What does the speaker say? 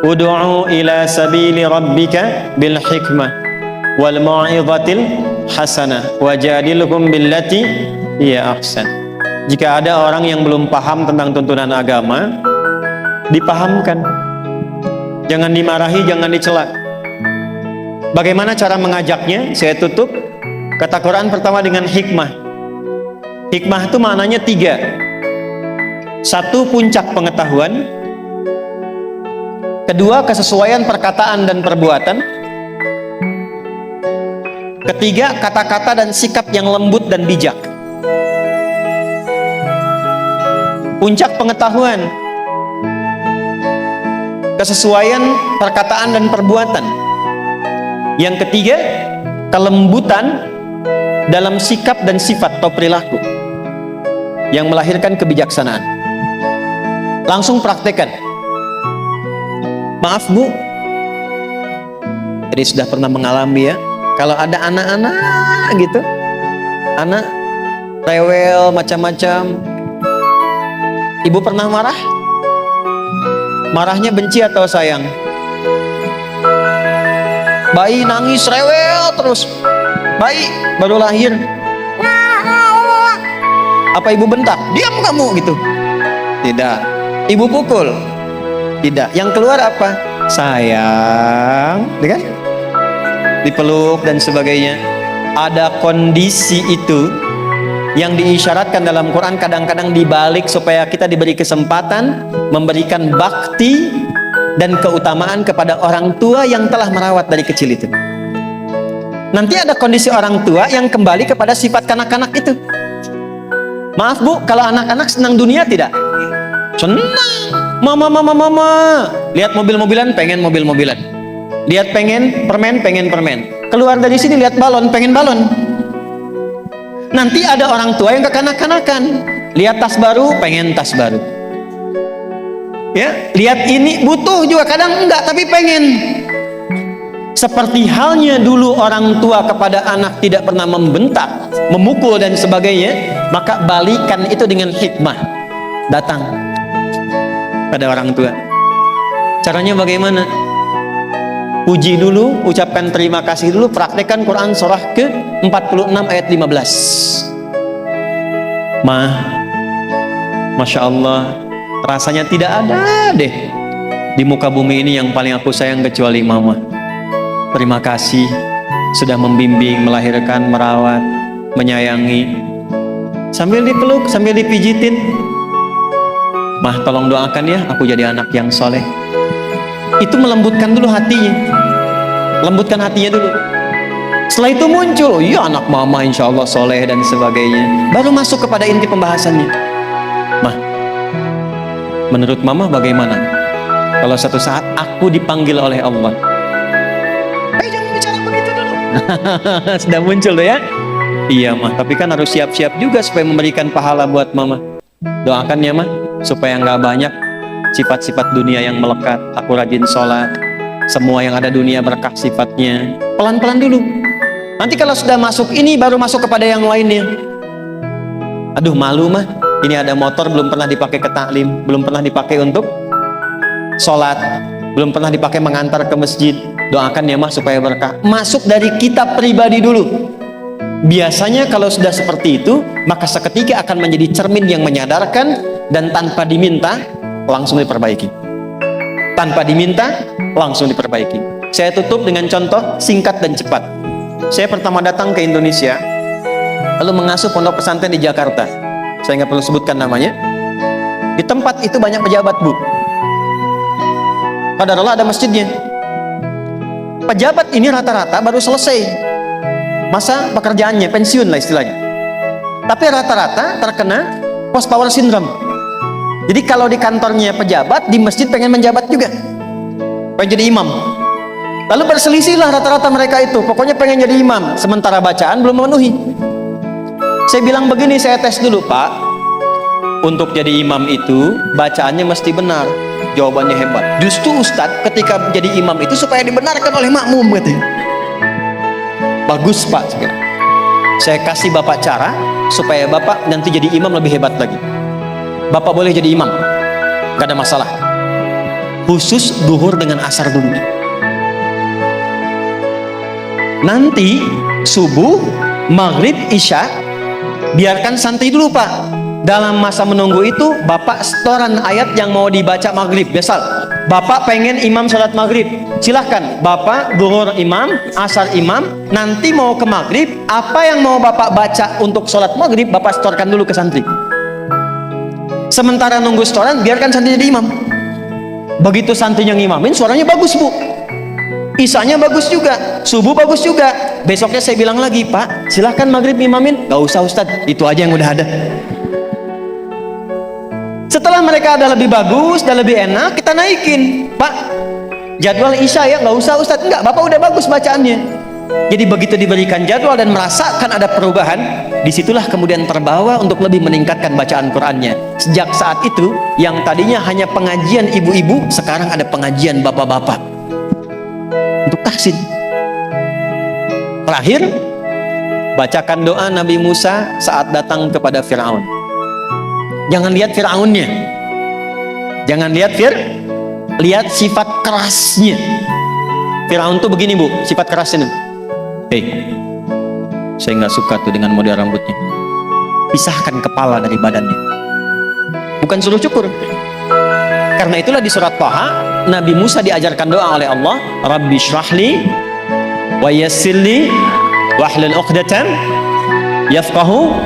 Ud'u ila sabili rabbika bil hikmah wal mau'izatil hasanah wajadilhum billati hiya ahsan. Jika ada orang yang belum paham tentang tuntunan agama, dipahamkan. Jangan dimarahi, jangan dicela. Bagaimana cara mengajaknya? Saya tutup. Kata Quran pertama dengan hikmah. Hikmah itu maknanya 3. 1, puncak pengetahuan. 2, kesesuaian perkataan dan perbuatan. 3, kata-kata dan sikap yang lembut dan bijak. Puncak pengetahuan, kesesuaian perkataan dan perbuatan. Yang 3, kelembutan dalam sikap dan sifat atau perilaku yang melahirkan kebijaksanaan. Langsung praktekkan. Maaf Bu, jadi sudah pernah mengalami ya, kalau ada anak-anak gitu, anak rewel macam-macam, ibu pernah marah? Marahnya benci atau sayang? Bayi nangis rewel terus, bayi baru lahir, apa ibu bentak? Diam kamu gitu? Tidak. Ibu pukul? Tidak. Yang keluar apa? Sayang, kan? Dipeluk dan sebagainya. Ada kondisi itu yang diisyaratkan dalam Quran, kadang-kadang dibalik supaya kita diberi kesempatan memberikan bakti dan keutamaan kepada orang tua yang telah merawat dari kecil itu. Nanti ada kondisi orang tua yang kembali kepada sifat kanak-kanak itu. Maaf Bu, kalau anak-anak senang dunia tidak? Senang. Mama. Lihat mobil-mobilan, pengen mobil-mobilan. Lihat pengen permen, pengen permen. Keluar dari sini lihat balon, pengen balon. Nanti ada orang tua yang kekanak-kanakan. Lihat tas baru, pengen tas baru. Ya, lihat ini butuh juga, kadang enggak tapi pengen. Seperti halnya dulu orang tua kepada anak tidak pernah membentak, memukul dan sebagainya, maka balikan itu dengan hikmah. Datang pada orang tua. Caranya bagaimana? Puji dulu, ucapkan terima kasih dulu, praktekkan Quran surah ke-46 ayat 15. Masya Allah, rasanya tidak ada deh di muka bumi ini yang paling aku sayang kecuali mama. Terima kasih sudah membimbing, melahirkan, merawat, menyayangi. Sambil dipeluk, sambil dipijitin. Mah, tolong doakan ya, aku jadi anak yang soleh. Itu melembutkan dulu hatinya. Lembutkan hatinya dulu. Setelah itu muncul, oh iya anak mama insya Allah soleh dan sebagainya. Baru masuk kepada inti pembahasannya. Mah, menurut mama bagaimana kalau satu saat aku dipanggil oleh Allah? Jangan bicara begitu dulu. Sudah muncul tuh ya. Iya mah, tapi kan harus siap-siap juga supaya memberikan pahala buat mama. Doakan ya mah, supaya nggak banyak sifat-sifat dunia yang melekat. Aku rajin sholat, semua yang ada dunia berkah sifatnya. Pelan-pelan dulu. Nanti kalau sudah masuk ini, baru masuk kepada yang lainnya. Aduh malu mah, ini ada motor belum pernah dipakai ke taklim, belum pernah dipakai untuk sholat, belum pernah dipakai mengantar ke masjid. Doakan ya mah supaya berkah. Masuk dari kita pribadi dulu. Biasanya kalau sudah seperti itu, maka seketika akan menjadi cermin yang menyadarkan dan tanpa diminta langsung diperbaiki. Tanpa diminta langsung diperbaiki. Saya tutup dengan contoh singkat dan cepat. Saya pertama datang ke Indonesia, lalu mengasuh pondok pesantren di Jakarta. Saya nggak perlu sebutkan namanya. Di tempat itu banyak pejabat Bu. Qadarullah ada masjidnya. Pejabat ini rata-rata baru selesai masa pekerjaannya, pensiun lah istilahnya. Tapi rata-rata terkena post power syndrome. Jadi kalau di kantornya pejabat, di masjid pengen menjabat juga, pengen jadi imam. Lalu berselisihlah rata-rata mereka itu, pokoknya pengen jadi imam, sementara bacaan belum memenuhi. Saya bilang begini, saya tes dulu Pak, untuk jadi imam itu bacaannya mesti benar. Jawabannya hebat. Justru Ustadz ketika menjadi imam itu supaya dibenarkan oleh makmum gitu. Bagus Pak, saya kasih Bapak cara supaya Bapak nanti jadi imam lebih hebat lagi. Bapak boleh jadi imam, gak ada masalah. khusus duhur dengan asar dulu. Nanti subuh, maghrib, isya biarkan santai dulu Pak. Dalam masa menunggu itu Bapak setoran ayat yang mau dibaca maghrib. Misal Bapak pengen imam sholat maghrib, silahkan Bapak duhur imam, asar imam. Nanti mau ke maghrib, apa yang mau Bapak baca untuk sholat maghrib Bapak setorkan dulu ke santri. Sementara nunggu setoran biarkan santri jadi imam. Begitu santrinya ngimamin suaranya bagus Bu, isanya bagus juga, subuh bagus juga. Besoknya saya bilang lagi, Pak silahkan maghrib imamin. Gak usah Ustadz, itu aja yang udah ada. Setelah mereka ada lebih bagus, dan lebih enak, kita naikin. Pak, jadwal isya ya, nggak usah Ustadz. Enggak, Bapak udah bagus bacaannya. Jadi begitu diberikan jadwal dan merasakan ada perubahan, disitulah kemudian terbawa untuk lebih meningkatkan bacaan Qur'annya. Sejak saat itu, yang tadinya hanya pengajian ibu-ibu, sekarang ada pengajian bapak-bapak untuk tahsin. Terakhir, bacakan doa Nabi Musa saat datang kepada Fir'aun. Jangan lihat Fir'aunnya, jangan lihat lihat sifat kerasnya. Fir'aun tuh begini Bu, sifat kerasnya. Saya nggak suka tuh dengan model rambutnya. Pisahkan kepala dari badannya. Bukan suruh cukur. Karena itulah di surat Thaha, Nabi Musa diajarkan doa oleh Allah, Rabbi syrahli wa yassirli wahlul uqdatan yafqahu